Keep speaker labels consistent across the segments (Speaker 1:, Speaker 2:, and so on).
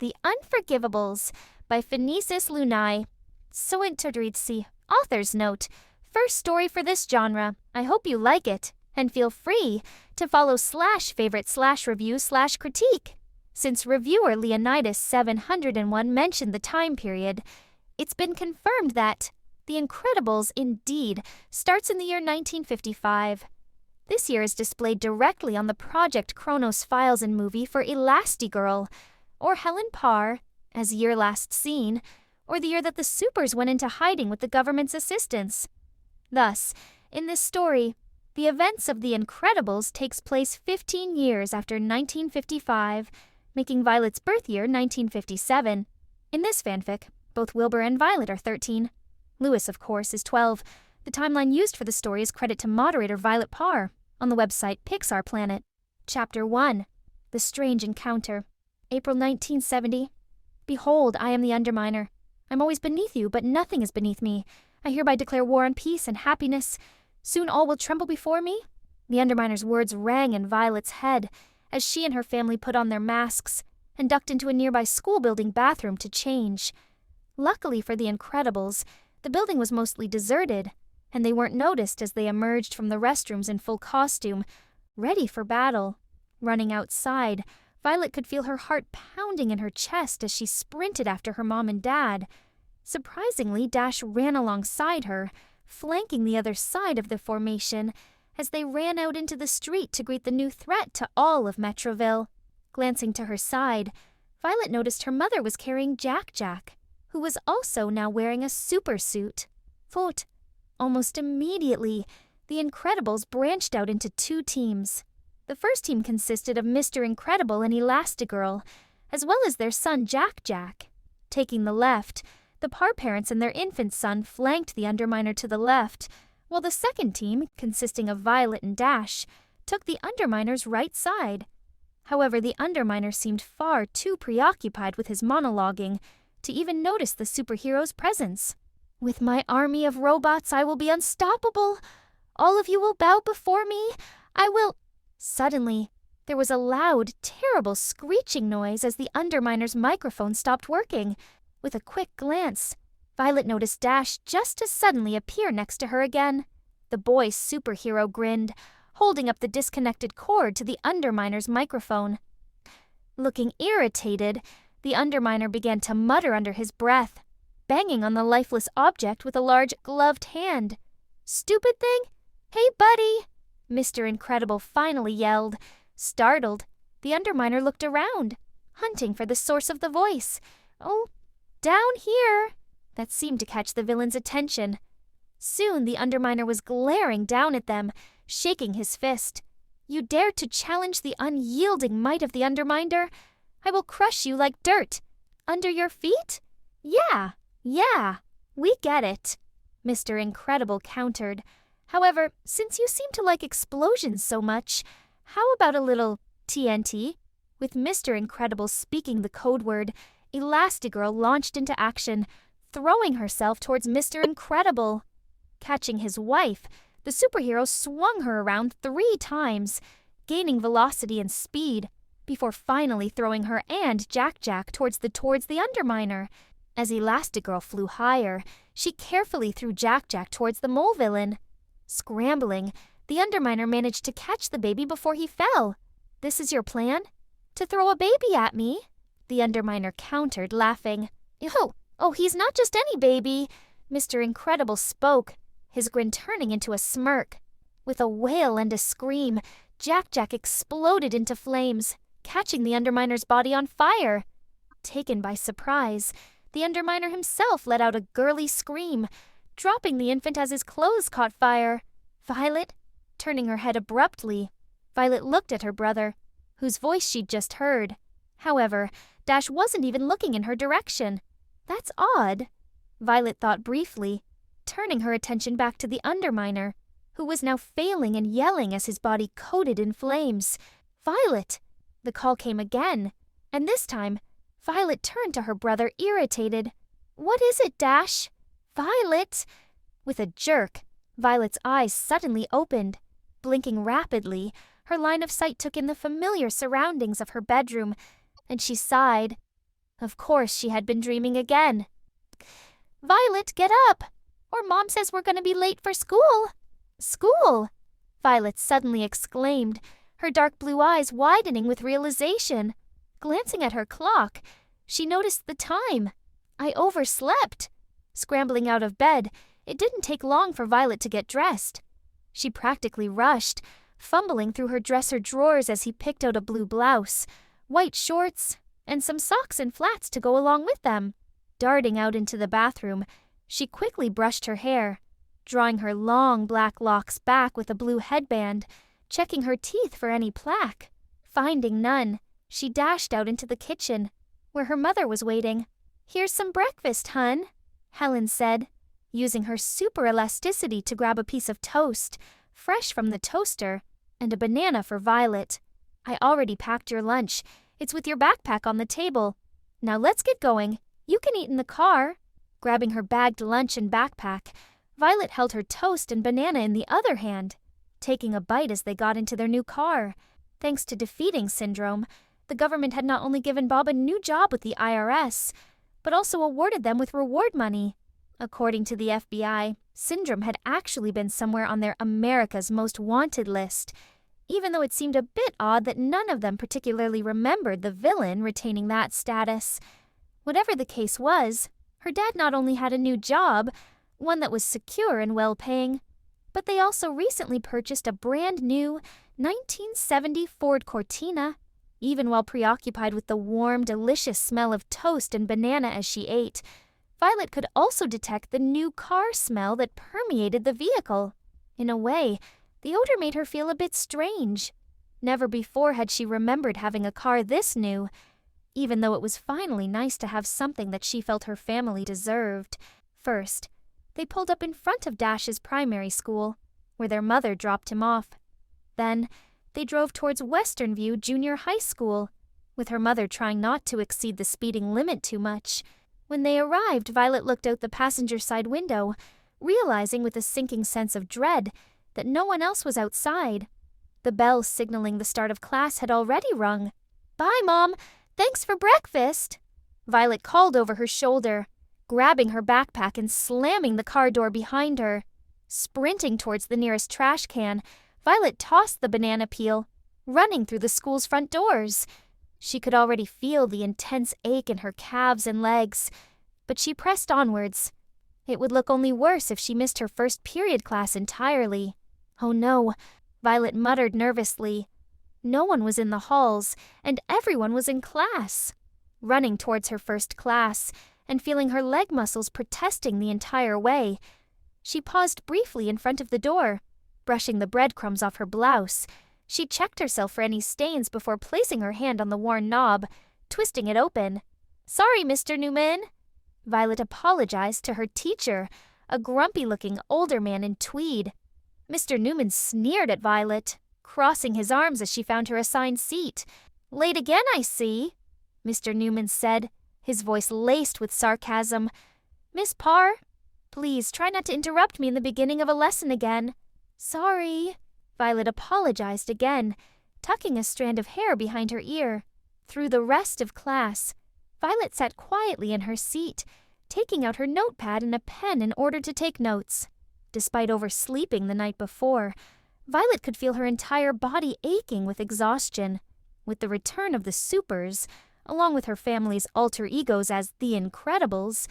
Speaker 1: The Unforgiveables by Phoenicis Lunae. So introducing author's note. First story for this genre. I hope you like it, and feel free to follow /favorite/review/critique. Since reviewer Leonidas 701 mentioned the time period, it's been confirmed that The Incredibles indeed starts in the year 1955. This year is displayed directly on the Project Chronos files and movie for Elastigirl, or Helen Parr, as year last seen, or the year that the supers went into hiding with the government's assistance. Thus, in this story, the events of The Incredibles takes place 15 years after 1955, making Violet's birth year 1957. In this fanfic, both Wilbur and Violet are 13. Lewis, of course, is 12. The timeline used for the story is credit to moderator Violet Parr on the website Pixar Planet. Chapter 1. The Strange Encounter. April 1970. Behold, I am the Underminer. I'm always beneath you, but nothing is beneath me. I hereby declare war on peace and happiness. Soon all will tremble before me. The Underminer's words rang in Violet's head as she and her family put on their masks and ducked into a nearby school building bathroom to change. Luckily for the Incredibles, the building was mostly deserted, and they weren't noticed as they emerged from the restrooms in full costume, ready for battle. Running outside, Violet could feel her heart pounding in her chest as she sprinted after her mom and dad. Surprisingly, Dash ran alongside her, flanking the other side of the formation as they ran out into the street to greet the new threat to all of Metroville. Glancing to her side, Violet noticed her mother was carrying Jack-Jack, who was also now wearing a super suit. Almost immediately, the Incredibles branched out into two teams. The first team consisted of Mr. Incredible and Elastigirl, as well as their son Jack-Jack. Taking the left, the Parr parents and their infant son flanked the Underminer to the left, while the second team, consisting of Violet and Dash, took the Underminer's right side. However, the Underminer seemed far too preoccupied with his monologuing to even notice the superhero's presence. With my army of robots, I will be unstoppable. All of you will bow before me. I will... Suddenly, there was a loud, terrible screeching noise as the Underminer's microphone stopped working. With a quick glance, Violet noticed Dash just as suddenly appear next to her again. The boy superhero grinned, holding up the disconnected cord to the Underminer's microphone. Looking irritated, the Underminer began to mutter under his breath, banging on the lifeless object with a large gloved hand. "Stupid thing? Hey, buddy!" Mr. Incredible finally yelled. Startled, the Underminer looked around, hunting for the source of the voice. "Oh, down here!" That seemed to catch the villain's attention. Soon the Underminer was glaring down at them, shaking his fist. "You dare to challenge the unyielding might of the Underminer? I will crush you like dirt. Under your feet? Yeah, we get it," Mr. Incredible countered. "However, since you seem to like explosions so much, how about a little TNT?" With Mr. Incredible speaking the code word, Elastigirl launched into action, throwing herself towards Mr. Incredible. Catching his wife, the superhero swung her around 3 times, gaining velocity and speed, before finally throwing her and Jack-Jack towards the Underminer. As Elastigirl flew higher, she carefully threw Jack-Jack towards the mole villain. Scrambling, the Underminer managed to catch the baby before he fell. "This is your plan? To throw a baby at me?" The Underminer countered, laughing. Oh, he's not just any baby," Mr. Incredible spoke, his grin turning into a smirk. With a wail and a scream, Jack-Jack exploded into flames, catching the Underminer's body on fire. Taken by surprise, the Underminer himself let out a girly scream, dropping the infant as his clothes caught fire. "Violet?" Turning her head abruptly, Violet looked at her brother, whose voice she'd just heard. However, Dash wasn't even looking in her direction. "That's odd," Violet thought briefly, turning her attention back to the Underminer, who was now failing and yelling as his body coated in flames. "Violet!" The call came again, and this time, Violet turned to her brother, irritated. "What is it, Dash?" "Violet!" With a jerk, Violet's eyes suddenly opened. Blinking rapidly, her line of sight took in the familiar surroundings of her bedroom, and she sighed. Of course, she had been dreaming again. "Violet, get up! Or Mom says we're going to be late for school." "School?" Violet suddenly exclaimed, her dark blue eyes widening with realization. Glancing at her clock, she noticed the time. "I overslept." Scrambling out of bed, it didn't take long for Violet to get dressed. She practically rushed, fumbling through her dresser drawers as he picked out a blue blouse, white shorts, and some socks and flats to go along with them. Darting out into the bathroom, she quickly brushed her hair, drawing her long black locks back with a blue headband, checking her teeth for any plaque. Finding none, she dashed out into the kitchen, where her mother was waiting. "Here's some breakfast, hun," Helen said, using her super elasticity to grab a piece of toast, fresh from the toaster, and a banana for Violet. "I already packed your lunch. It's with your backpack on the table. Now let's get going. You can eat in the car." Grabbing her bagged lunch and backpack, Violet held her toast and banana in the other hand, taking a bite as they got into their new car. Thanks to defeating Syndrome, the government had not only given Bob a new job with the IRS, but also awarded them with reward money. According to the FBI, Syndrome had actually been somewhere on their America's Most Wanted list, even though it seemed a bit odd that none of them particularly remembered the villain retaining that status. Whatever the case was, her dad not only had a new job, one that was secure and well-paying, but they also recently purchased a brand-new 1970 Ford Cortina. Even while preoccupied with the warm, delicious smell of toast and banana as she ate, Violet could also detect the new car smell that permeated the vehicle. In a way, the odor made her feel a bit strange. Never before had she remembered having a car this new, even though it was finally nice to have something that she felt her family deserved. First, they pulled up in front of Dash's primary school, where their mother dropped him off. Then, they drove towards Western View Junior High School, with her mother trying not to exceed the speeding limit too much. When they arrived, Violet looked out the passenger side window, realizing with a sinking sense of dread that no one else was outside. The bell signaling the start of class had already rung. "Bye, Mom! Thanks for breakfast!" Violet called over her shoulder, grabbing her backpack and slamming the car door behind her. Sprinting towards the nearest trash can, Violet tossed the banana peel, running through the school's front doors. She could already feel the intense ache in her calves and legs, but she pressed onwards. It would look only worse if she missed her first period class entirely. "Oh no," Violet muttered nervously. No one was in the halls, and everyone was in class. Running towards her first class, and feeling her leg muscles protesting the entire way, she paused briefly in front of the door. Brushing the breadcrumbs off her blouse, she checked herself for any stains before placing her hand on the worn knob, twisting it open. "Sorry, Mr. Newman," Violet apologized to her teacher, a grumpy-looking older man in tweed. Mr. Newman sneered at Violet, crossing his arms as she found her assigned seat. "Late again, I see," Mr. Newman said, his voice laced with sarcasm. "Miss Parr, please try not to interrupt me in the beginning of a lesson again." "Sorry," Violet apologized again, tucking a strand of hair behind her ear. Through the rest of class, Violet sat quietly in her seat, taking out her notepad and a pen in order to take notes. Despite oversleeping the night before, Violet could feel her entire body aching with exhaustion. With the return of the supers, along with her family's alter egos as the Incredibles,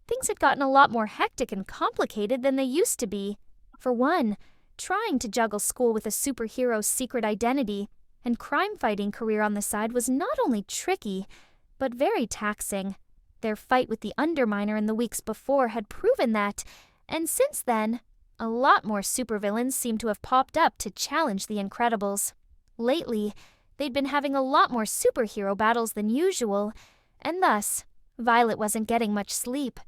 Speaker 1: things had gotten a lot more hectic and complicated than they used to be. For one, trying to juggle school with a superhero's secret identity and crime-fighting career on the side was not only tricky, but very taxing. Their fight with the Underminer in the weeks before had proven that, and since then, a lot more supervillains seem to have popped up to challenge the Incredibles. Lately, they'd been having a lot more superhero battles than usual, and thus, Violet wasn't getting much sleep.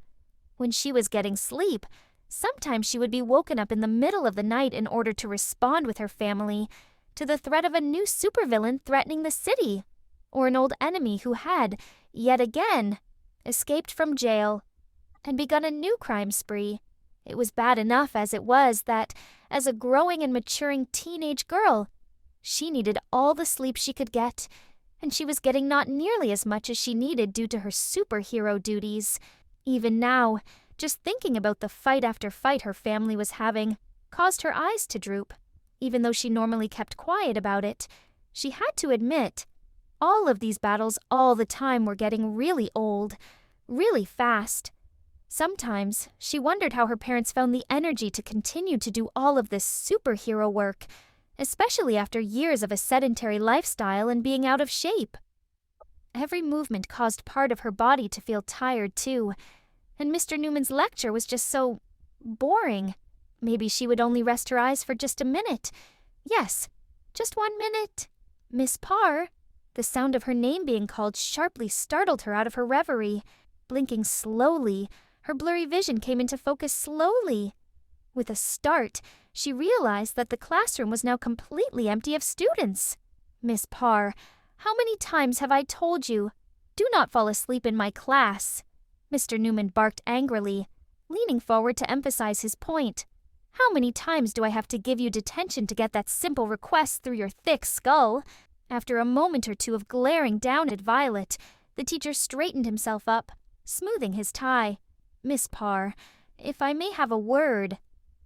Speaker 1: When she was getting sleep, sometimes she would be woken up in the middle of the night in order to respond with her family to the threat of a new supervillain threatening the city, or an old enemy who had, yet again, escaped from jail and begun a new crime spree. It was bad enough as it was that, as a growing and maturing teenage girl, she needed all the sleep she could get, and she was getting not nearly as much as she needed due to her superhero duties. Even now, just thinking about the fight after fight her family was having caused her eyes to droop. Even though she normally kept quiet about it, she had to admit, all of these battles all the time were getting really old, really fast. Sometimes she wondered how her parents found the energy to continue to do all of this superhero work, especially after years of a sedentary lifestyle and being out of shape. Every movement caused part of her body to feel tired too, and Mr. Newman's lecture was just so boring. Maybe she would only rest her eyes for just a minute. Yes, just 1 minute. Miss Parr. The sound of her name being called sharply startled her out of her reverie. Blinking slowly, her blurry vision came into focus slowly. With a start, she realized that the classroom was now completely empty of students. Miss Parr, how many times have I told you, do not fall asleep in my class? Mr. Newman barked angrily, leaning forward to emphasize his point. How many times do I have to give you detention to get that simple request through your thick skull? After a moment or two of glaring down at Violet, the teacher straightened himself up, smoothing his tie. Miss Parr, if I may have a word,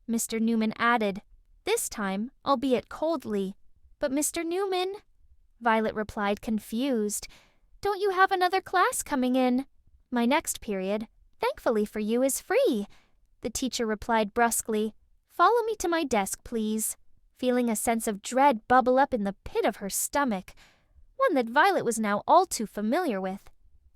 Speaker 1: Mr. Newman added, this time, albeit coldly. But Mr. Newman, Violet replied, confused, don't you have another class coming in? My next period, thankfully for you, is free. The teacher replied brusquely, follow me to my desk, please. Feeling a sense of dread bubble up in the pit of her stomach, one that Violet was now all too familiar with.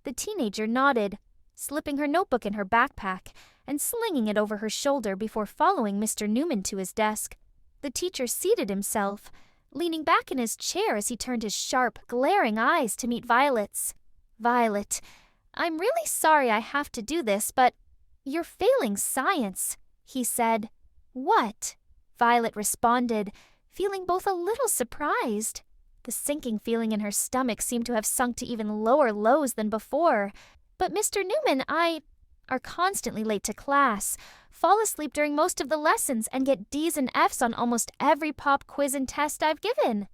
Speaker 1: The teenager nodded, slipping her notebook in her backpack and slinging it over her shoulder before following Mr. Newman to his desk. The teacher seated himself, leaning back in his chair as he turned his sharp, glaring eyes to meet Violet's. Violet, I'm really sorry I have to do this, but you're failing science, he said. What? Violet responded, feeling both a little surprised. The sinking feeling in her stomach seemed to have sunk to even lower lows than before. But Mr. Newman, I are constantly late to class, fall asleep during most of the lessons, and get D's and F's on almost every pop quiz and test I've given.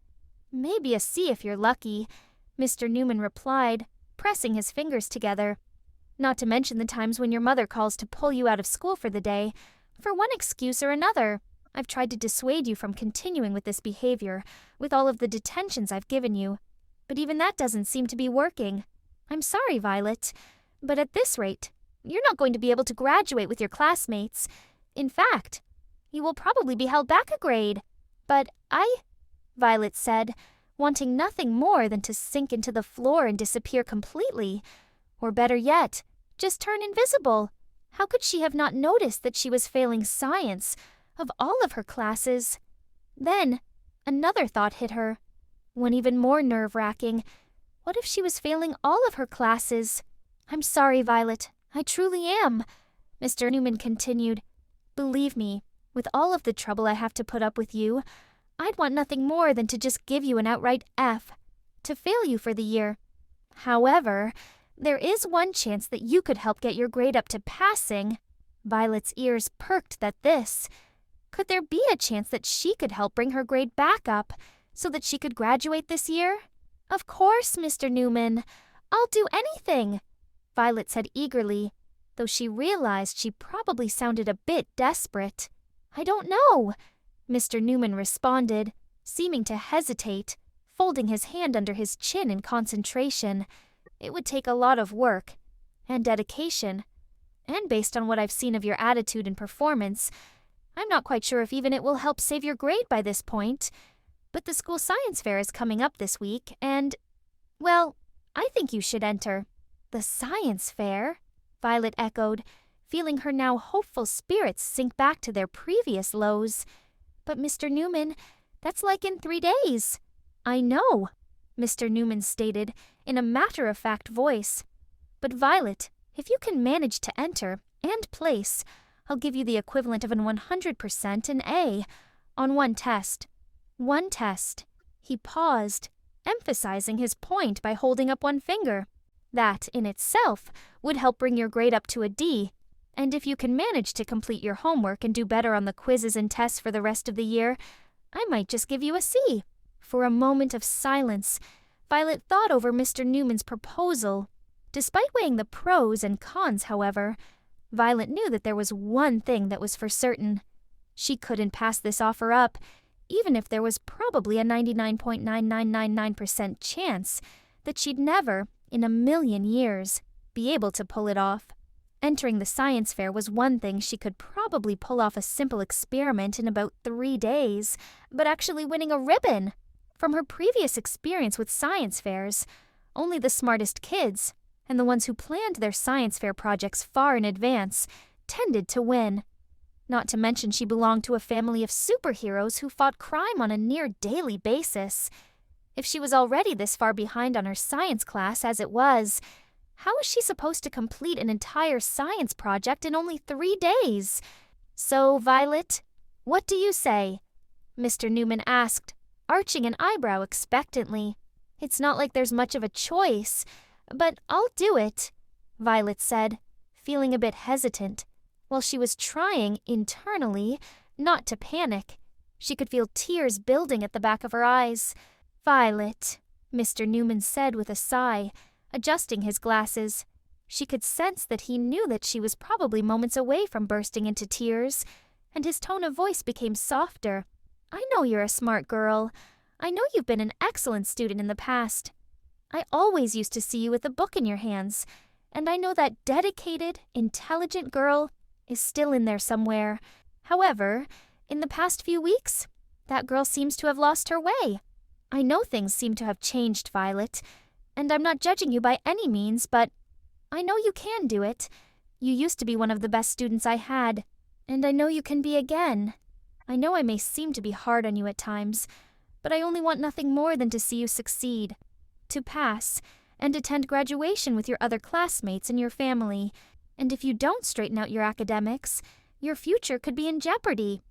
Speaker 1: Maybe a C if you're lucky, Mr. Newman replied, pressing his fingers together. Not to mention the times when your mother calls to pull you out of school for the day, for one excuse or another. I've tried to dissuade you from continuing with this behavior, with all of the detentions I've given you, but even that doesn't seem to be working. I'm sorry, Violet, but at this rate, you're not going to be able to graduate with your classmates. In fact, you will probably be held back a grade. But Violet said, wanting nothing more than to sink into the floor and disappear completely. Or better yet, just turn invisible. How could she have not noticed that she was failing science, of all of her classes? Then, another thought hit her, one even more nerve-wracking. What if she was failing all of her classes? I'm sorry, Violet. I truly am, Mr. Newman continued. Believe me, with all of the trouble I have to put up with you, I'd want nothing more than to just give you an outright F, to fail you for the year. However, there is one chance that you could help get your grade up to passing. Violet's ears perked at this. Could there be a chance that she could help bring her grade back up, so that she could graduate this year? Of course, Mr. Newman. I'll do anything, Violet said eagerly, though she realized she probably sounded a bit desperate. I don't know, Mr. Newman responded, seeming to hesitate, folding his hand under his chin in concentration. It would take a lot of work and dedication, and based on what I've seen of your attitude and performance, I'm not quite sure if even it will help save your grade by this point. But the school science fair is coming up this week, and, well, I think you should enter. The science fair? Violet echoed, feeling her now hopeful spirits sink back to their previous lows. But Mr. Newman, that's like in 3 days. I know, Mr. Newman stated in a matter-of-fact voice. But Violet, if you can manage to enter and place, I'll give you the equivalent of an 100% an A on one test. One test. He paused, emphasizing his point by holding up one finger. That, in itself, would help bring your grade up to a D. And if you can manage to complete your homework and do better on the quizzes and tests for the rest of the year, I might just give you a C. For a moment of silence, Violet thought over Mr. Newman's proposal. Despite weighing the pros and cons, however, Violet knew that there was one thing that was for certain. She couldn't pass this offer up, even if there was probably a 99.9999% chance that she'd never, in a million years, be able to pull it off. Entering the science fair was one thing. She could probably pull off a simple experiment in about 3 days, but actually winning a ribbon! From her previous experience with science fairs, only the smartest kids, and the ones who planned their science fair projects far in advance, tended to win. Not to mention she belonged to a family of superheroes who fought crime on a near-daily basis. If she was already this far behind on her science class as it was, how was she supposed to complete an entire science project in only 3 days? So, Violet, what do you say? Mr. Newman asked, arching an eyebrow expectantly. It's not like there's much of a choice, but I'll do it, Violet said, feeling a bit hesitant. While she was trying, internally, not to panic, she could feel tears building at the back of her eyes. Violet, Mr. Newman said with a sigh, adjusting his glasses. She could sense that he knew that she was probably moments away from bursting into tears, and his tone of voice became softer. I know you're a smart girl. I know you've been an excellent student in the past. I always used to see you with a book in your hands, and I know that dedicated, intelligent girl is still in there somewhere. However, in the past few weeks, that girl seems to have lost her way. I know things seem to have changed, Violet, and I'm not judging you by any means, but I know you can do it. You used to be one of the best students I had, and I know you can be again. I know I may seem to be hard on you at times, but I only want nothing more than to see you succeed, to pass, and attend graduation with your other classmates and your family. And if you don't straighten out your academics, your future could be in jeopardy.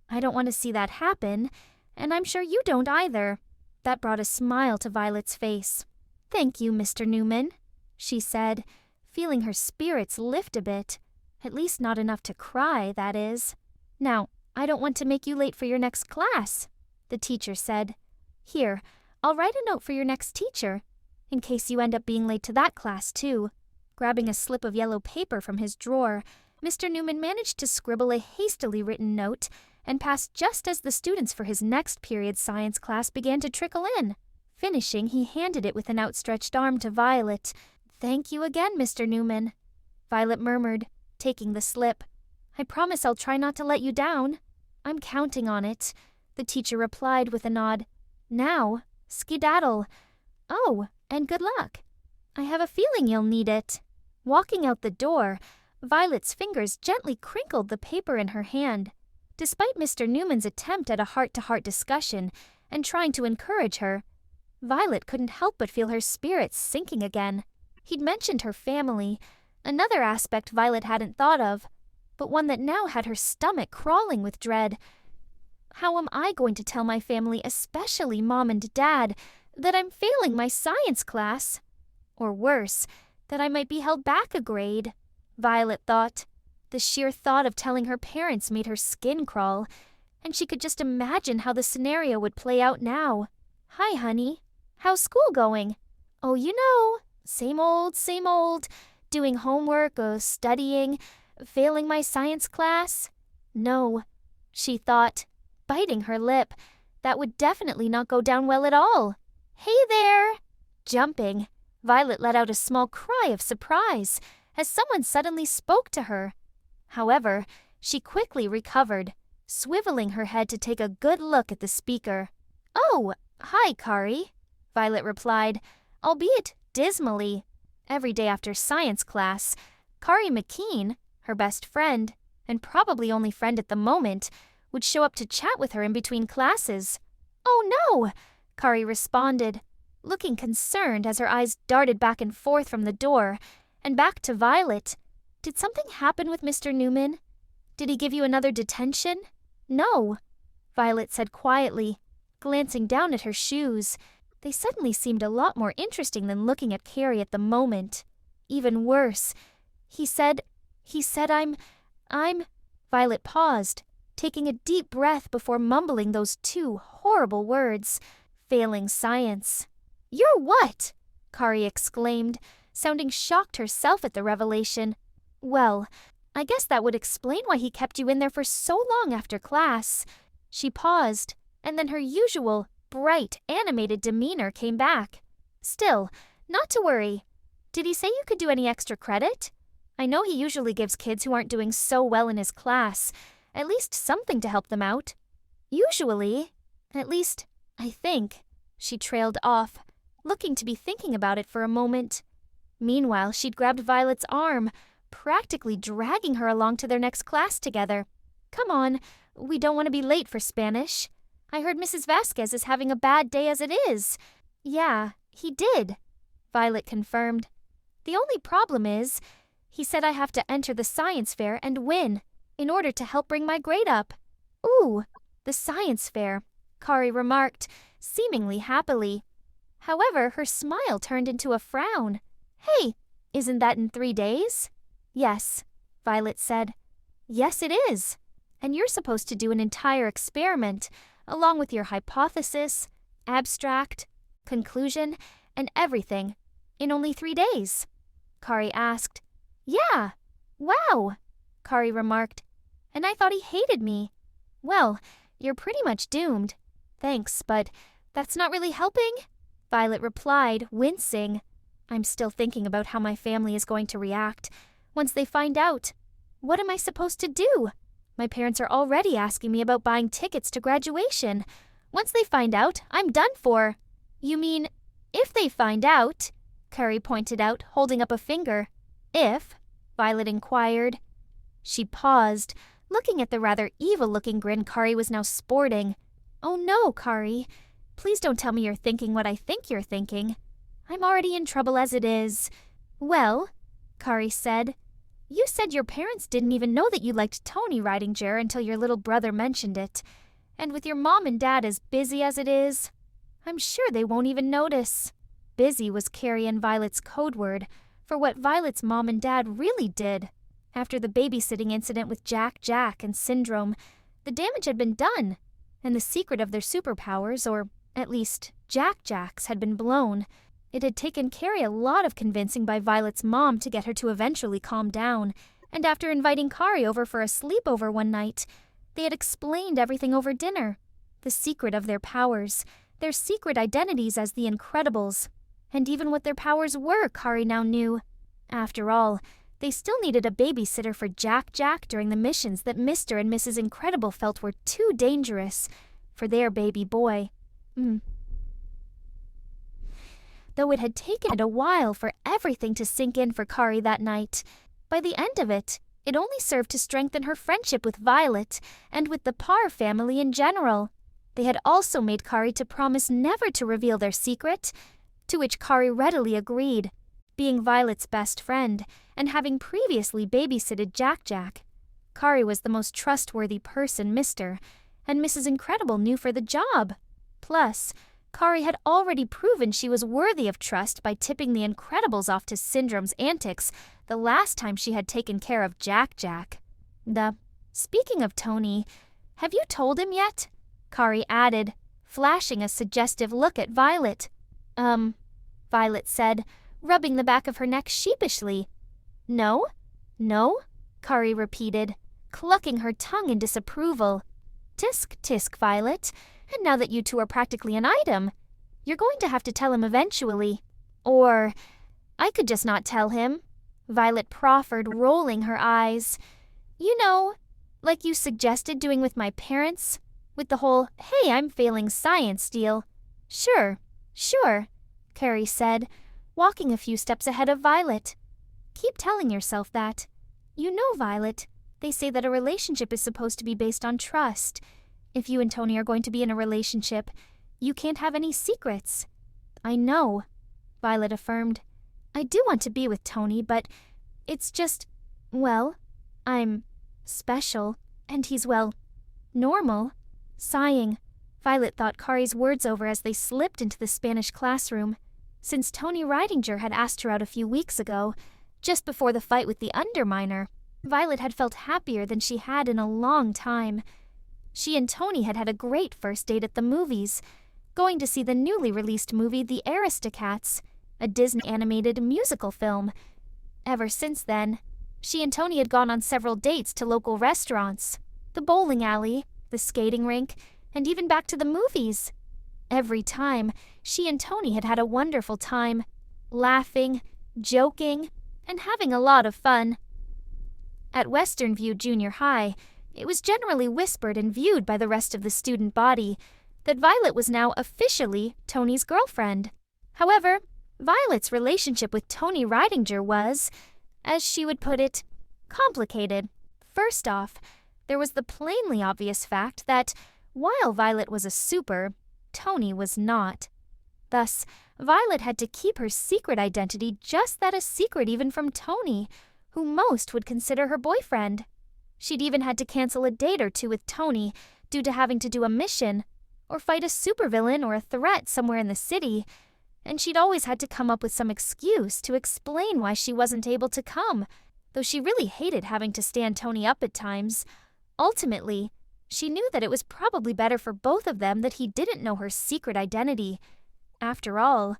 Speaker 1: I don't want to see that happen, and I'm sure you don't either. That brought a smile to Violet's face. Thank you, Mr. Newman, she said, feeling her spirits lift a bit. At least not enough to cry, that is. Now, I don't want to make you late for your next class, the teacher said. Here, I'll write a note for your next teacher, in case you end up being late to that class, too. Grabbing a slip of yellow paper from his drawer, Mr. Newman managed to scribble a hastily written note and passed just as the students for his next period science class began to trickle in. Finishing, he handed it with an outstretched arm to Violet. Thank you again, Mr. Newman, Violet murmured, taking the slip. I promise I'll try not to let you down. I'm counting on it, the teacher replied with a nod. Now, skedaddle. Oh, and good luck. I have a feeling you'll need it. Walking out the door, Violet's fingers gently crinkled the paper in her hand. Despite Mr. Newman's attempt at a heart-to-heart discussion and trying to encourage her, Violet couldn't help but feel her spirits sinking again. He'd mentioned her family, another aspect Violet hadn't thought of, but one that now had her stomach crawling with dread. How am I going to tell my family, especially Mom and Dad, that I'm failing my science class? Or worse, that I might be held back a grade, Violet thought. The sheer thought of telling her parents made her skin crawl, and she could just imagine how the scenario would play out now. Hi, honey. How's school going? Oh, you know, same old. Doing homework, studying, failing my science class? No, she thought, biting her lip. That would definitely not go down well at all. Hey there! Jumping, Violet let out a small cry of surprise as someone suddenly spoke to her. However, she quickly recovered, swiveling her head to take a good look at the speaker. Oh, hi, Kari, Violet replied, albeit dismally. Every day after science class, Kari McKean, her best friend, and probably only friend at the moment, would show up to chat with her in between classes. Oh no, Kari responded, looking concerned as her eyes darted back and forth from the door and back to Violet. Did something happen with Mr. Newman? Did he give you another detention? No, Violet said quietly, glancing down at her shoes. They suddenly seemed a lot more interesting than looking at Carrie at the moment. Even worse, he said I'm... Violet paused, taking a deep breath before mumbling those two horrible words. Failing science. You're what? Kari exclaimed, sounding shocked herself at the revelation. Well, I guess that would explain why he kept you in there for so long after class. She paused, and then her usual, bright, animated demeanor came back. Still, not to worry. Did he say you could do any extra credit? I know he usually gives kids who aren't doing so well in his class at least something to help them out. Usually. At least, I think. She trailed off, looking to be thinking about it for a moment. Meanwhile, she'd grabbed Violet's arm, practically dragging her along to their next class together. Come on, we don't want to be late for Spanish. I heard Mrs. Vasquez is having a bad day as it is. Yeah, he did, Violet confirmed. The only problem is, he said I have to enter the science fair and win in order to help bring my grade up. Ooh, the science fair, Kari remarked, seemingly happily. However, her smile turned into a frown. Hey, isn't that in 3 days? Yes, Violet said. Yes, it is. And you're supposed to do an entire experiment, along with your hypothesis, abstract, conclusion, and everything, in only 3 days. Kari asked. Yeah, wow, Kari remarked. And I thought he hated me. Well, you're pretty much doomed. Thanks, but that's not really helping, Violet replied, wincing. I'm still thinking about how my family is going to react once they find out. What am I supposed to do? My parents are already asking me about buying tickets to graduation. Once they find out, I'm done for. You mean, if they find out? Kari pointed out, holding up a finger. If? Violet inquired. She paused, looking at the rather evil-looking grin Kari was now sporting. Oh no, Kari. Please don't tell me you're thinking what I think you're thinking. I'm already in trouble as it is. Well, Kari said, you said your parents didn't even know that you liked Tony Ridinger until your little brother mentioned it. And with your mom and dad as busy as it is, I'm sure they won't even notice. Busy was Kari and Violet's code word for what Violet's mom and dad really did. After the babysitting incident with Jack and Syndrome, the damage had been done, and the secret of their superpowers, or at least Jack's, had been blown. It had taken Kari a lot of convincing by Violet's mom to get her to eventually calm down, and after inviting Kari over for a sleepover one night, they had explained everything over dinner. The secret of their powers, their secret identities as the Incredibles, and even what their powers were, Kari now knew. After all, they still needed a babysitter for Jack during the missions that Mr. and Mrs. Incredible felt were too dangerous for their baby boy. Though it had taken a while for everything to sink in for Kari that night, by the end of it, it only served to strengthen her friendship with Violet and with the Parr family in general. They had also made Kari to promise never to reveal their secret, to which Kari readily agreed, being Violet's best friend and having previously babysitted Jack. Kari was the most trustworthy person Mr. and Mrs. Incredible knew for the job. Plus, Kari had already proven she was worthy of trust by tipping the Incredibles off to Syndrome's antics the last time she had taken care of Jack. Speaking of Tony, have you told him yet? Kari added, flashing a suggestive look at Violet. Violet said, rubbing the back of her neck sheepishly. No? Kari repeated, clucking her tongue in disapproval. Tisk, Violet. And now that you two are practically an item, you're going to have to tell him eventually. Or I could just not tell him, Violet proffered, rolling her eyes. You know, like you suggested doing with my parents, with the whole, hey, I'm failing science deal. Sure, Kari said, walking a few steps ahead of Violet. Keep telling yourself that. You know, Violet, they say that a relationship is supposed to be based on trust. If you and Tony are going to be in a relationship, you can't have any secrets. I know, Violet affirmed. I do want to be with Tony, but it's just, well, I'm special, and he's, well, normal. Sighing, Violet thought Kari's words over as they slipped into the Spanish classroom. Since Tony Ridinger had asked her out a few weeks ago, just before the fight with the Underminer, Violet had felt happier than she had in a long time. She and Tony had had a great first date at the movies. going to see the newly released movie The Aristocats, a Disney animated musical film. Ever since then, she and Tony had gone on several dates to local restaurants, the bowling alley, the skating rink, and even back to the movies. Every time, she and Tony had had a wonderful time, laughing, joking, and having a lot of fun. At Western View Junior High, it was generally whispered and viewed by the rest of the student body that Violet was now officially Tony's girlfriend. However, Violet's relationship with Tony Ridinger was, as she would put it, complicated. First off, there was the plainly obvious fact that, while Violet was a super, Tony was not. Thus, Violet had to keep her secret identity just that a secret even from Tony, who most would consider her boyfriend. She'd even had to cancel a date or two with Tony due to having to do a mission, or fight a supervillain or a threat somewhere in the city, and she'd always had to come up with some excuse to explain why she wasn't able to come, though she really hated having to stand Tony up at times. Ultimately, she knew that it was probably better for both of them that he didn't know her secret identity. After all,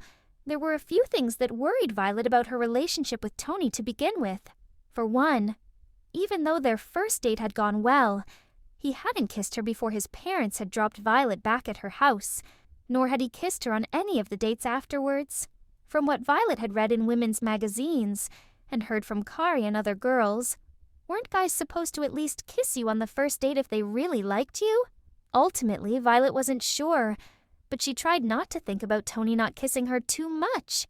Speaker 1: there were a few things that worried Violet about her relationship with Tony to begin with. For one, even though their first date had gone well, he hadn't kissed her before his parents had dropped Violet back at her house, nor had he kissed her on any of the dates afterwards. From what Violet had read in women's magazines and heard from Kari and other girls, weren't guys supposed to at least kiss you on the first date if they really liked you? Ultimately, Violet wasn't sure, but she tried not to think about Tony not kissing her too much.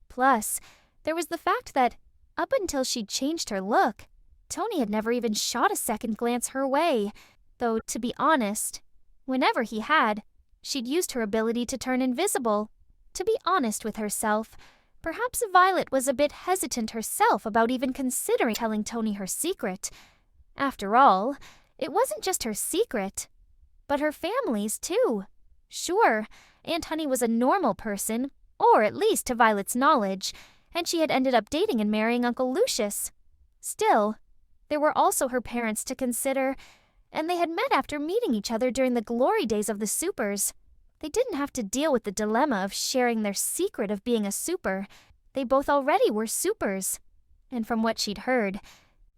Speaker 1: Plus, there was the fact that, up until she'd changed her look, Tony had never even shot a second glance her way, though, to be honest, whenever he had, she'd used her ability to turn invisible. To be honest with herself, perhaps Violet was a bit hesitant herself about even considering telling Tony her secret. After all, it wasn't just her secret, but her family's too. Sure, Aunt Honey was a normal person, or at least to Violet's knowledge, and she had ended up dating and marrying Uncle Lucius. Still, there were also her parents to consider, and they had met after meeting each other during the glory days of the supers. They didn't have to deal with the dilemma of sharing their secret of being a super. They both already were supers. And from what she'd heard,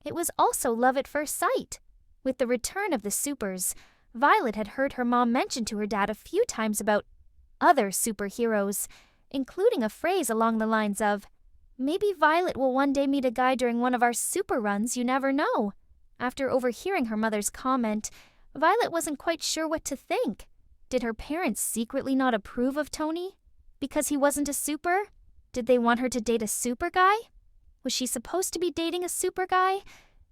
Speaker 1: it was also love at first sight. With the return of the supers, Violet had heard her mom mention to her dad a few times about other superheroes, including a phrase along the lines of, "Maybe Violet will one day meet a guy during one of our super runs, you never know." After overhearing her mother's comment, Violet wasn't quite sure what to think. Did her parents secretly not approve of Tony? Because he wasn't a super? Did they want her to date a super guy? Was she supposed to be dating a super guy?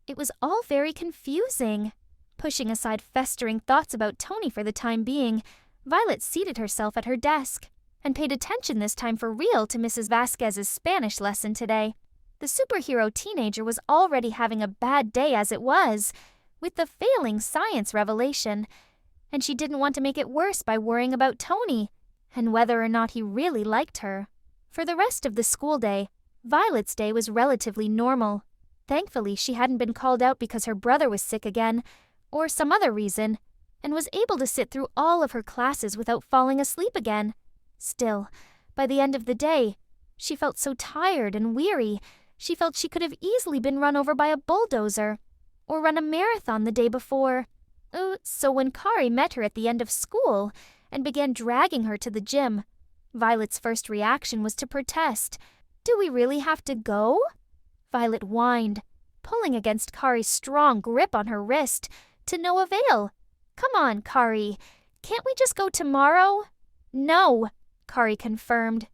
Speaker 1: It was all very confusing. Pushing aside festering thoughts about Tony for the time being, Violet seated herself at her desk and paid attention this time for real to Mrs. Vasquez's Spanish lesson today. The superhero teenager was already having a bad day as it was, with the failing science revelation, and she didn't want to make it worse by worrying about Tony and whether or not he really liked her. For the rest of the school day, Violet's day was relatively normal. Thankfully, she hadn't been called out because her brother was sick again, or some other reason, and was able to sit through all of her classes without falling asleep again. Still, by the end of the day, she felt so tired and weary, she felt she could have easily been run over by a bulldozer, or run a marathon the day before. So when Kari met her at the end of school and began dragging her to the gym, Violet's first reaction was to protest. "Do we really have to go?" Violet whined, pulling against Kari's strong grip on her wrist, to no avail. "Come on, Kari. Can't we just go tomorrow?" "No," Kari confirmed.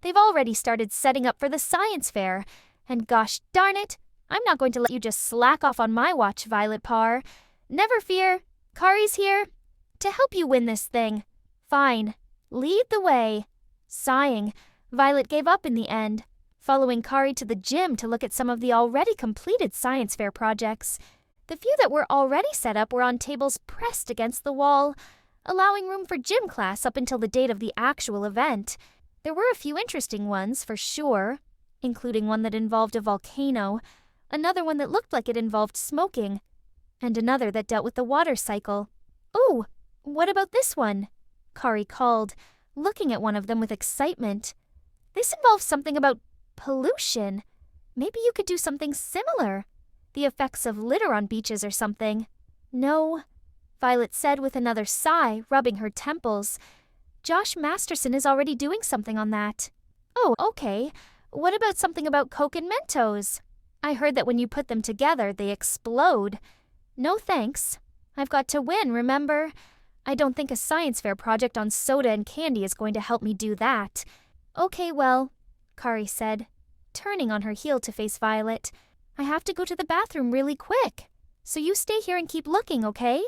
Speaker 1: "They've already started setting up for the science fair, and gosh darn it, I'm not going to let you just slack off on my watch, Violet Parr. Never fear, Kari's here to help you win this thing. Fine, lead the way." Sighing, Violet gave up in the end, following Kari to the gym to look at some of the already completed science fair projects. The few that were already set up were on tables pressed against the wall, allowing room for gym class up until the date of the actual event. There were a few interesting ones, for sure, including one that involved a volcano, another one that looked like it involved smoking, and another that dealt with the water cycle. "Ooh, what about this one?" Kari called, looking at one of them with excitement. This involves something about pollution. Maybe you could do something similar. The effects of litter on beaches or something. No, Violet said with another sigh, rubbing her temples. Josh Masterson is already doing something on that. Oh, okay. What about something about Coke and Mentos? I heard that when you put them together, they explode. No thanks. I've got to win, remember? I don't think a science fair project on soda and candy is going to help me do that. Okay, well, Kari said, turning on her heel to face Violet. I have to go to the bathroom really quick. So you stay here and keep looking, okay?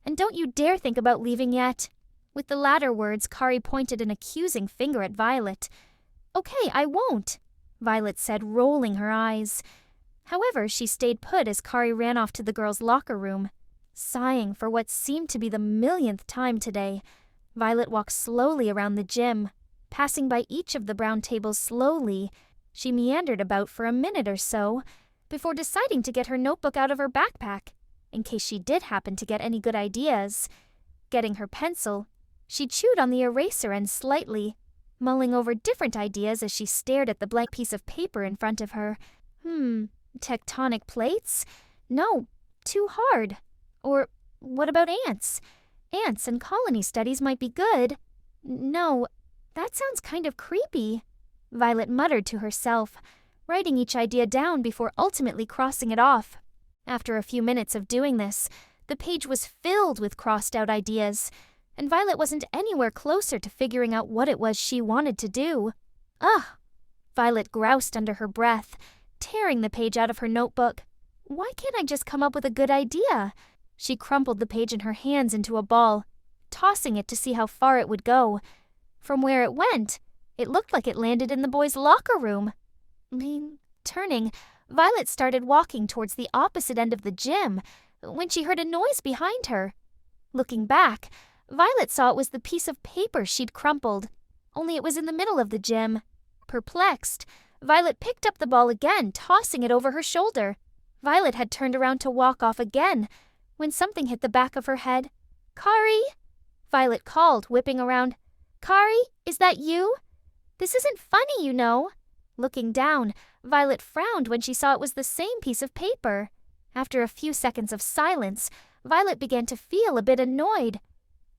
Speaker 1: And don't you dare think about leaving yet. With the latter words, Kari pointed an accusing finger at Violet. Okay, I won't, Violet said, rolling her eyes. However, she stayed put as Kari ran off to the girls' locker room. Sighing for what seemed to be the millionth time today, Violet walked slowly around the gym. Passing by each of the brown tables slowly, she meandered about for a minute or so, before deciding to get her notebook out of her backpack, in case she did happen to get any good ideas. Getting her pencil, she chewed on the eraser end slightly, mulling over different ideas as she stared at the blank piece of paper in front of her. Tectonic plates? No, too hard. Or what about ants? Ants and colony studies might be good. No, that sounds kind of creepy, Violet muttered to herself, writing each idea down before ultimately crossing it off. After a few minutes of doing this, the page was filled with crossed-out ideas, and Violet wasn't anywhere closer to figuring out what it was she wanted to do. Ugh! Violet groused under her breath, tearing the page out of her notebook. Why can't I just come up with a good idea? She crumpled the page in her hands into a ball, tossing it to see how far it would go. From where it went, it looked like it landed in the boys' locker room. Turning, Violet started walking towards the opposite end of the gym when she heard a noise behind her. Looking back, Violet saw it was the piece of paper she'd crumpled, only it was in the middle of the gym. Perplexed, Violet picked up the ball again, tossing it over her shoulder. Violet had turned around to walk off again, when something hit the back of her head. Kari? Violet called, whipping around. Kari, is that you? This isn't funny, you know. Looking down, Violet frowned when she saw it was the same piece of paper. After a few seconds of silence, Violet began to feel a bit annoyed.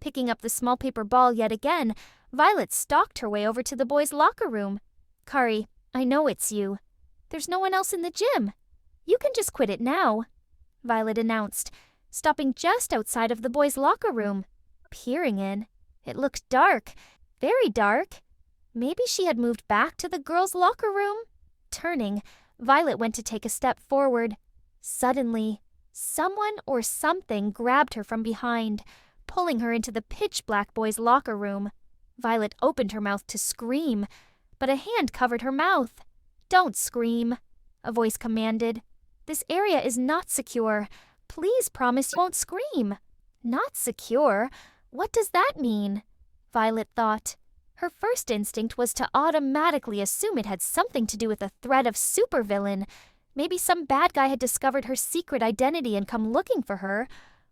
Speaker 1: Picking up the small paper ball yet again, Violet stalked her way over to the boys' locker room. Kari, I know it's you. There's no one else in the gym. You can just quit it now, Violet announced, stopping just outside of the boys' locker room. Peering in, it looked dark, very dark. Maybe she had moved back to the girls' locker room? Turning, Violet went to take a step forward. Suddenly, someone or something grabbed her from behind, pulling her into the pitch-black boys' locker room. Violet opened her mouth to scream, but a hand covered her mouth. Don't scream, a voice commanded. This area is not secure. Please promise you won't scream. Not secure? What does that mean? Violet thought. Her first instinct was to automatically assume it had something to do with a threat of supervillain. Maybe some bad guy had discovered her secret identity and come looking for her,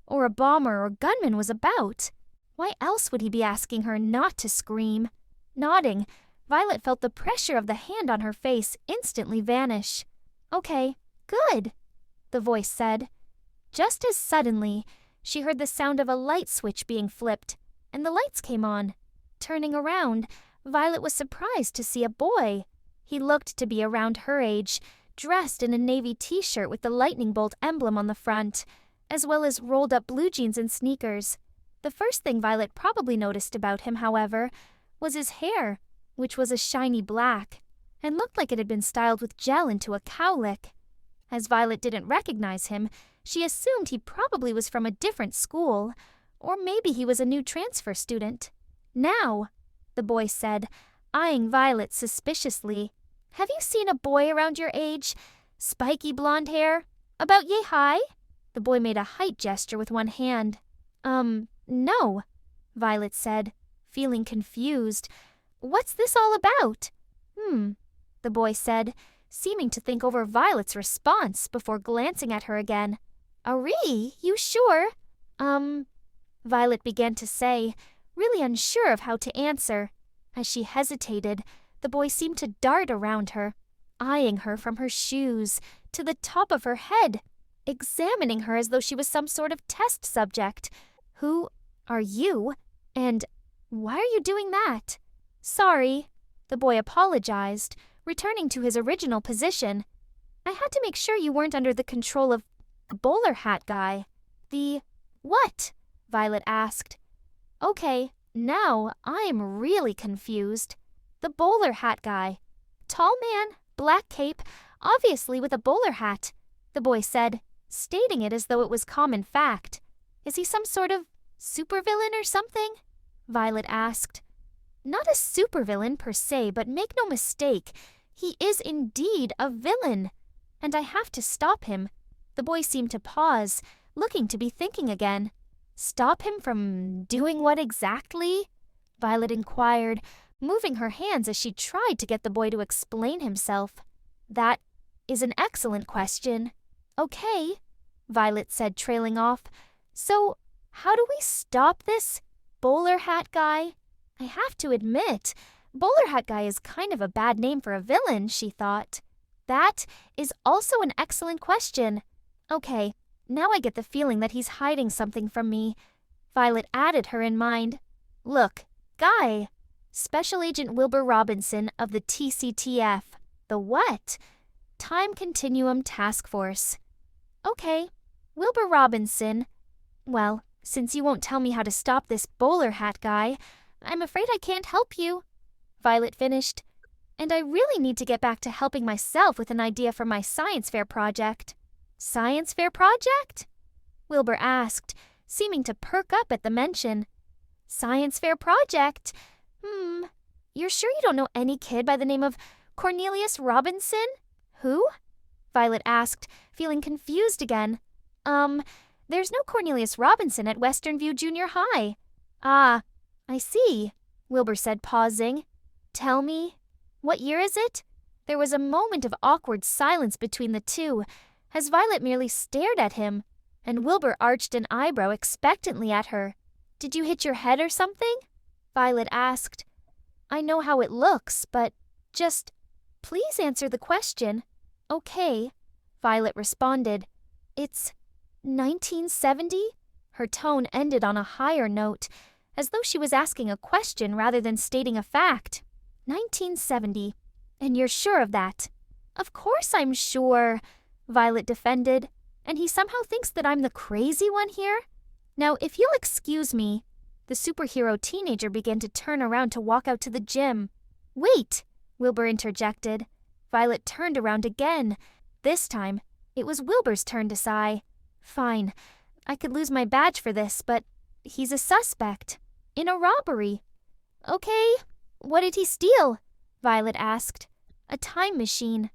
Speaker 1: or a bomber or gunman was about. Why else would he be asking her not to scream? Nodding, Violet felt the pressure of the hand on her face instantly vanish. Okay, good, the voice said. Just as suddenly, she heard the sound of a light switch being flipped, and the lights came on. Turning around, Violet was surprised to see a boy. He looked to be around her age, dressed in a navy t-shirt with the lightning bolt emblem on the front, as well as rolled-up blue jeans and sneakers. The first thing Violet probably noticed about him, however, was his hair, which was a shiny black, and looked like it had been styled with gel into a cowlick. As Violet didn't recognize him, she assumed he probably was from a different school, or maybe he was a new transfer student. Now, the boy said, eyeing Violet suspiciously. Have you seen a boy around your age? Spiky blonde hair? About yay high? The boy made a height gesture with one hand. No, Violet said, feeling confused. What's this all about? The boy said, seeming to think over Violet's response before glancing at her again. Ari, you sure? Violet began to say, really unsure of how to answer. As she hesitated, the boy seemed to dart around her, eyeing her from her shoes to the top of her head, examining her as though she was some sort of test subject. Who are you? And why are you doing that? Sorry, the boy apologized, returning to his original position. I had to make sure you weren't under the control of the bowler hat guy. The what? Violet asked. Okay, now I'm really confused. The bowler hat guy. Tall man, black cape, obviously with a bowler hat, the boy said, stating it as though it was common fact. Is he some sort of supervillain or something? Violet asked. Not a supervillain per se, but make no mistake, he is indeed a villain. And I have to stop him. The boy seemed to pause, looking to be thinking again. Stop him from doing what exactly? Violet inquired, moving her hands as she tried to get the boy to explain himself. That is an excellent question. Okay, Violet said, trailing off. So, how do we stop this bowler hat guy? I have to admit, bowler hat guy is kind of a bad name for a villain, she thought. That is also an excellent question. Okay, now I get the feeling that he's hiding something from me. Violet added her in mind. Look, guy. Special Agent Wilbur Robinson of the TCTF. The what? Time Continuum Task Force. Okay, Wilbur Robinson. Well, since you won't tell me how to stop this bowler hat guy, I'm afraid I can't help you. Violet finished. And I really need to get back to helping myself with an idea for my science fair project. Science fair project? Wilbur asked, seeming to perk up at the mention. Science fair project? You're sure you don't know any kid by the name of Cornelius Robinson? Who? Violet asked, feeling confused again. There's no Cornelius Robinson at Western View Junior High. Ah, I see, Wilbur said, pausing. Tell me, what year is it? There was a moment of awkward silence between the two, as Violet merely stared at him, and Wilbur arched an eyebrow expectantly at her. Did you hit your head or something? Violet asked. I know how it looks, but just please answer the question. Okay, Violet responded. It's 1970? Her tone ended on a higher note, as though she was asking a question rather than stating a fact. 1970. And you're sure of that? Of course I'm sure, Violet defended. And he somehow thinks that I'm the crazy one here? Now, if you'll excuse me, the superhero teenager began to turn around to walk out to the gym. Wait, Wilbur interjected. Violet turned around again. This time, it was Wilbur's turn to sigh. Fine, I could lose my badge for this, but he's a suspect. In a robbery. Okay, what did he steal? Violet asked. A time machine.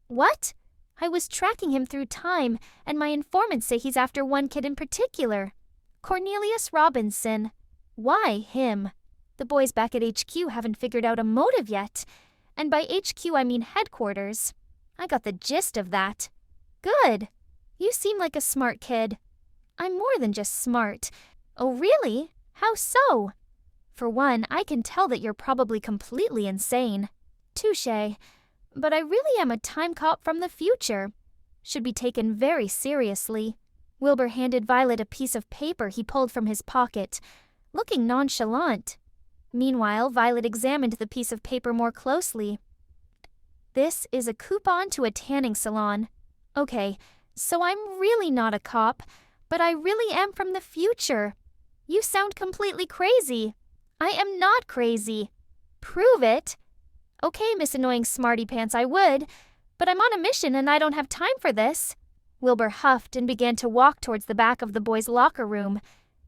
Speaker 1: What? I was tracking him through time, and my informants say he's after one kid in particular. Cornelius Robinson. Why him? The boys back at HQ haven't figured out a motive yet. And by HQ I mean headquarters. I got the gist of that. Good. You seem like a smart kid. I'm more than just smart. Oh, really? How so? For one, I can tell that you're probably completely insane. Touché. But I really am a time cop from the future. Should be taken very seriously. Wilbur handed Violet a piece of paper he pulled from his pocket, looking nonchalant. Meanwhile, Violet examined the piece of paper more closely. This is a coupon to a tanning salon. Okay, so I'm really not a cop, but I really am from the future. You sound completely crazy. I am not crazy. Prove it. Okay, Miss Annoying Smarty Pants, I would, but I'm on a mission and I don't have time for this. Wilbur huffed and began to walk towards the back of the boys' locker room.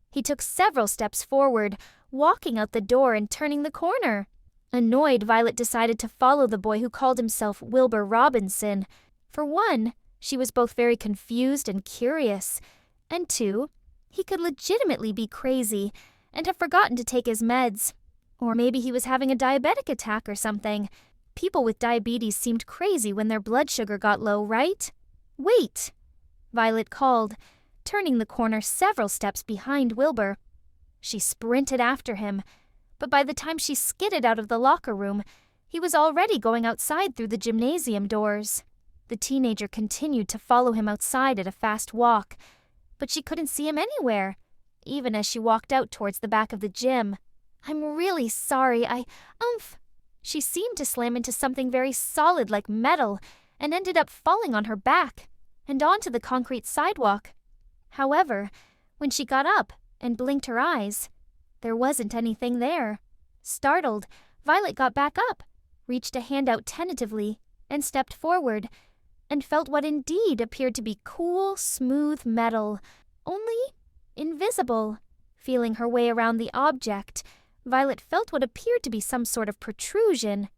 Speaker 1: He took several steps forward, walking out the door and turning the corner. Annoyed, Violet decided to follow the boy who called himself Wilbur Robinson. For one, she was both very confused and curious, and two, he could legitimately be crazy and have forgotten to take his meds. Or maybe he was having a diabetic attack or something. People with diabetes seemed crazy when their blood sugar got low, right? Wait, Violet called, turning the corner several steps behind Wilbur. She sprinted after him, but by the time she skidded out of the locker room, he was already going outside through the gymnasium doors. The teenager continued to follow him outside at a fast walk, but she couldn't see him anywhere, even as she walked out towards the back of the gym. "I'm really sorry, She seemed to slam into something very solid like metal and ended up falling on her back and onto the concrete sidewalk. However, when she got up and blinked her eyes, there wasn't anything there. Startled, Violet got back up, reached a hand out tentatively, and stepped forward, and felt what indeed appeared to be cool, smooth metal, only invisible. Feeling her way around the object, Violet felt what appeared to be some sort of protrusion,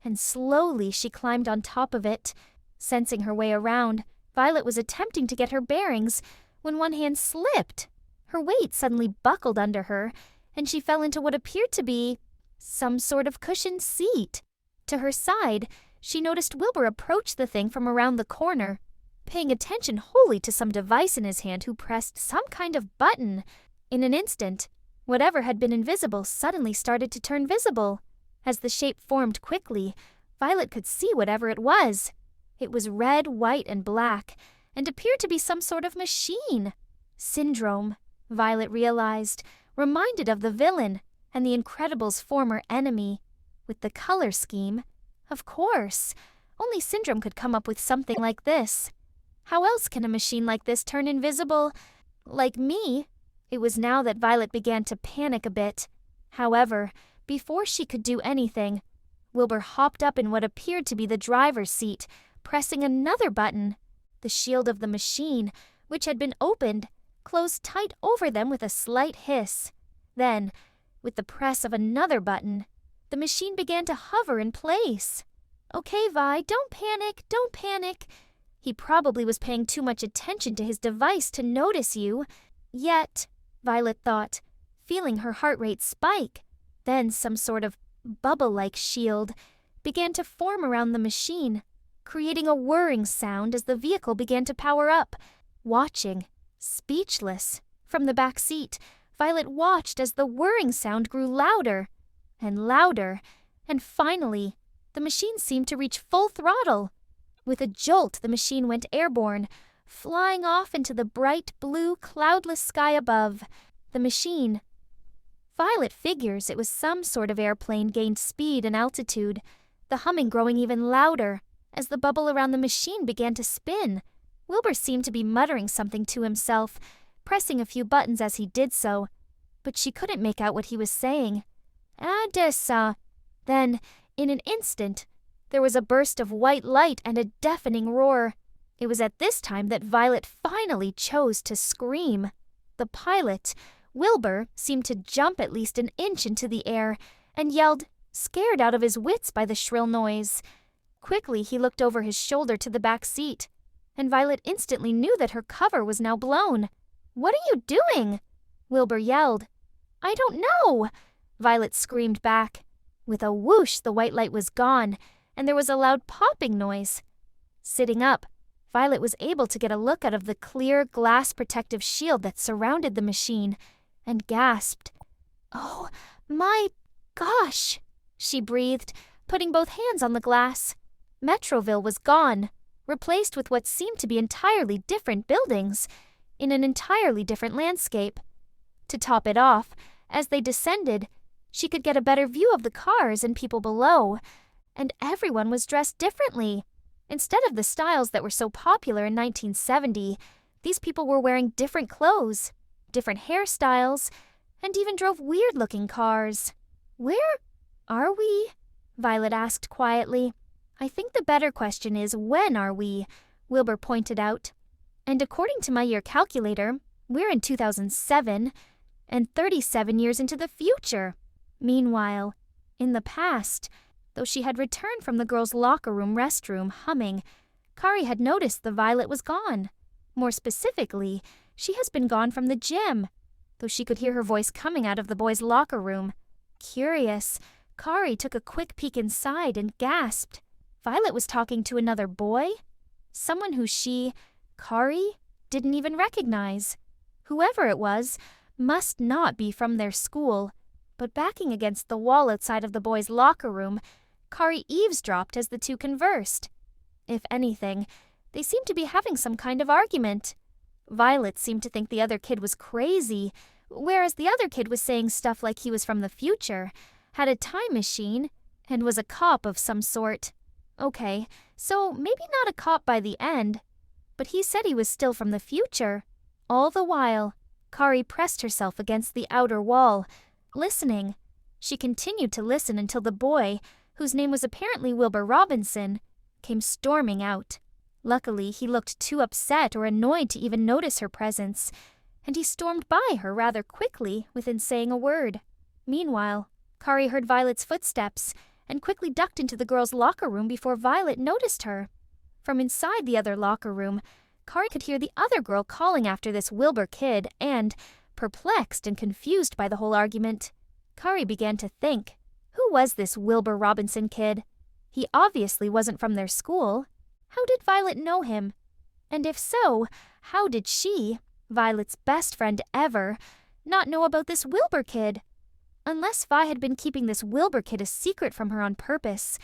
Speaker 1: and slowly she climbed on top of it. Sensing her way around, Violet was attempting to get her bearings when one hand slipped. Her weight suddenly buckled under her, and she fell into what appeared to be some sort of cushioned seat. To her side, she noticed Wilbur approach the thing from around the corner, paying attention wholly to some device in his hand who pressed some kind of button. In an instant, whatever had been invisible suddenly started to turn visible. As the shape formed quickly, Violet could see whatever it was. It was red, white, and black, and appeared to be some sort of machine. Syndrome, Violet realized, reminded of the villain and the Incredibles' former enemy. With the color scheme, of course, only Syndrome could come up with something like this. How else can a machine like this turn invisible? Like me? It was now that Violet began to panic a bit. However, before she could do anything, Wilbur hopped up in what appeared to be the driver's seat, pressing another button. The shield of the machine, which had been opened, closed tight over them with a slight hiss. Then, with the press of another button, the machine began to hover in place. "Okay, Vi, don't panic. He probably was paying too much attention to his device to notice you. Yet," Violet thought, feeling her heart rate spike. Then some sort of bubble-like shield began to form around the machine, creating a whirring sound as the vehicle began to power up. Watching, speechless, from the back seat, Violet watched as the whirring sound grew louder and louder, and finally, the machine seemed to reach full throttle. With a jolt, the machine went airborne, flying off into the bright blue, cloudless sky above. The machine, Violet figures it was some sort of airplane, gained speed and altitude, the humming growing even louder as the bubble around the machine began to spin. Wilbur seemed to be muttering something to himself, pressing a few buttons as he did so, but she couldn't make out what he was saying. Then, in an instant, there was a burst of white light and a deafening roar. It was at this time that Violet finally chose to scream. The pilot, Wilbur, seemed to jump at least an inch into the air and yelled, scared out of his wits by the shrill noise. Quickly, he looked over his shoulder to the back seat, and Violet instantly knew that her cover was now blown. "What are you doing?" Wilbur yelled. "I don't know," Violet screamed back. With a whoosh, the white light was gone, and there was a loud popping noise. Sitting up, Violet was able to get a look out of the clear, glass protective shield that surrounded the machine, and gasped. "Oh, my gosh," she breathed, putting both hands on the glass. Metroville was gone, replaced with what seemed to be entirely different buildings, in an entirely different landscape. To top it off, as they descended, she could get a better view of the cars and people below, and everyone was dressed differently. Instead of the styles that were so popular in 1970, these people were wearing different clothes, different hairstyles, and even drove weird-looking cars. "Where are we?" Violet asked quietly. "I think the better question is, when are we?" Wilbur pointed out. "And according to my year calculator, we're in 2007, and 37 years into the future." Meanwhile, in the past, though she had returned from the girls' locker room restroom humming, Kari had noticed the Violet was gone. More specifically, she has been gone from the gym, though she could hear her voice coming out of the boys' locker room. Curious, Kari took a quick peek inside and gasped. Violet was talking to another boy? Someone who she, Kari, didn't even recognize. Whoever it was, must not be from their school, but backing against the wall outside of the boys' locker room, Kari eavesdropped as the two conversed. If anything, they seemed to be having some kind of argument. Violet seemed to think the other kid was crazy, whereas the other kid was saying stuff like he was from the future, had a time machine, and was a cop of some sort. Okay, so maybe not a cop by the end, but he said he was still from the future. All the while, Kari pressed herself against the outer wall, listening. She continued to listen until the boy, whose name was apparently Wilbur Robinson, came storming out. Luckily, he looked too upset or annoyed to even notice her presence, and he stormed by her rather quickly within saying a word. Meanwhile, Kari heard Violet's footsteps and quickly ducked into the girls' locker room before Violet noticed her. From inside the other locker room, Kari could hear the other girl calling after this Wilbur kid and, perplexed and confused by the whole argument, Kari began to think, who was this Wilbur Robinson kid? He obviously wasn't from their school. How did Violet know him? And if so, how did she, Violet's best friend ever, not know about this Wilbur kid? Unless Vi had been keeping this Wilbur kid a secret from her on purpose,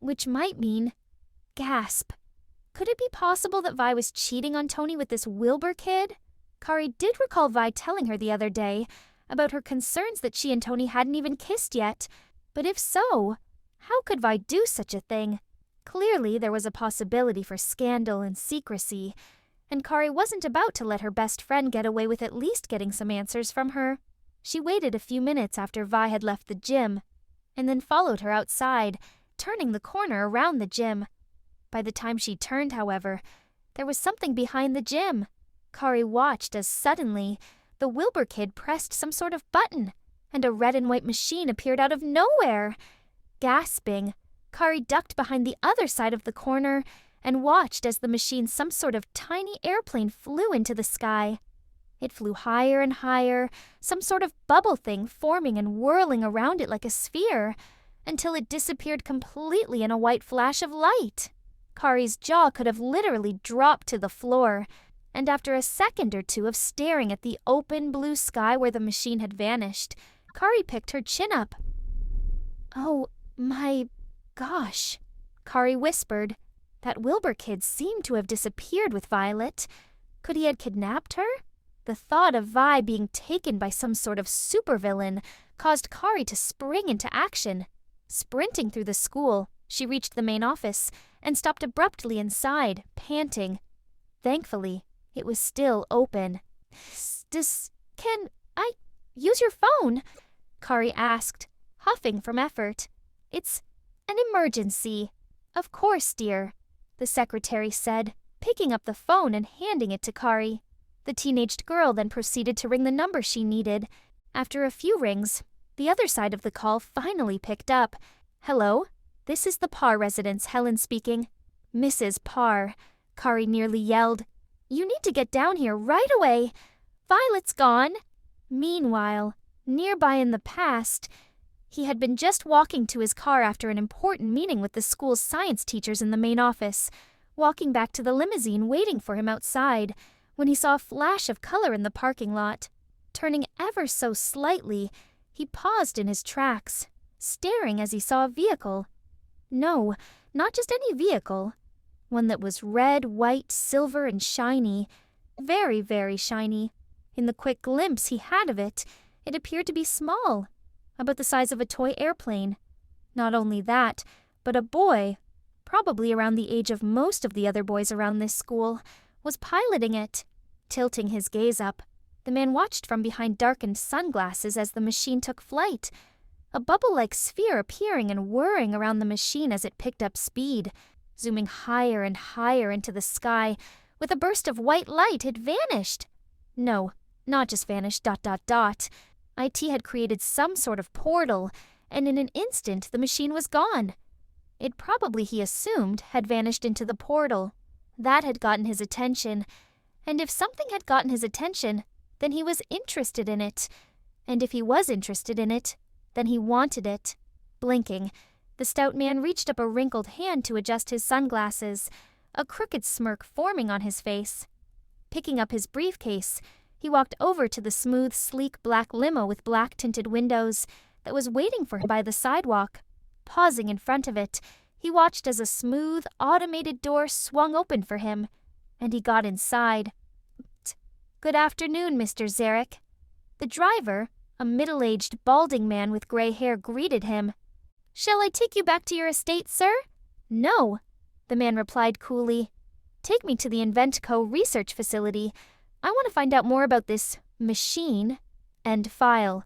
Speaker 1: which might mean... Gasp. Could it be possible that Vi was cheating on Tony with this Wilbur kid? Kari did recall Vi telling her the other day about her concerns that she and Tony hadn't even kissed yet, but if so, how could Vi do such a thing? Clearly, there was a possibility for scandal and secrecy, and Kari wasn't about to let her best friend get away with at least getting some answers from her. She waited a few minutes after Vi had left the gym, and then followed her outside, turning the corner around the gym. By the time she turned, however, there was something behind the gym. Kari watched as suddenly the Wilbur kid pressed some sort of button, and a red and white machine appeared out of nowhere. Gasping, Kari ducked behind the other side of the corner and watched as the machine, some sort of tiny airplane, flew into the sky. It flew higher and higher, some sort of bubble thing forming and whirling around it like a sphere, until it disappeared completely in a white flash of light. Kari's jaw could have literally dropped to the floor, and after a second or two of staring at the open blue sky where the machine had vanished, Kari picked her chin up. "Oh, my gosh," Kari whispered. That Wilbur kid seemed to have disappeared with Violet. Could he have kidnapped her? The thought of Vi being taken by some sort of supervillain caused Kari to spring into action. Sprinting through the school, she reached the main office and stopped abruptly inside, panting. Thankfully, it was still open. Can I use your phone?" Kari asked, huffing from effort. "It's an emergency." "Of course, dear," the secretary said, picking up the phone and handing it to Kari. The teenaged girl then proceeded to ring the number she needed. After a few rings, the other side of the call finally picked up. "Hello? This is the Parr residence, Helen speaking." "Mrs. Parr," Kari nearly yelled. "You need to get down here right away. Violet's gone." Meanwhile, nearby in the past, he had been just walking to his car after an important meeting with the school's science teachers in the main office, walking back to the limousine waiting for him outside, when he saw a flash of color in the parking lot. Turning ever so slightly, he paused in his tracks, staring as he saw a vehicle. No, not just any vehicle. One that was red, white, silver, and shiny. Very, very shiny. In the quick glimpse he had of it, it appeared to be small, about the size of a toy airplane. Not only that, but a boy, probably around the age of most of the other boys around this school, was piloting it. Tilting his gaze up, the man watched from behind darkened sunglasses as the machine took flight, a bubble-like sphere appearing and whirring around the machine as it picked up speed. Zooming higher and higher into the sky, with a burst of white light, it vanished. No, not just vanished, ... IT had created some sort of portal, and in an instant the machine was gone. It probably, he assumed, had vanished into the portal. That had gotten his attention, and if something had gotten his attention, then he was interested in it. And if he was interested in it, then he wanted it. Blinking, the stout man reached up a wrinkled hand to adjust his sunglasses, a crooked smirk forming on his face. Picking up his briefcase, He walked over to the smooth, sleek black limo with black-tinted windows that was waiting for him by the sidewalk. Pausing in front of it, he watched as a smooth, automated door swung open for him, and he got inside. "Good afternoon, Mr. Zarek." The driver, a middle-aged, balding man with gray hair, greeted him. "Shall I take you back to your estate, sir?" "No," the man replied coolly. "Take me to the InventCo research facility. I want to find out more about this machine and file."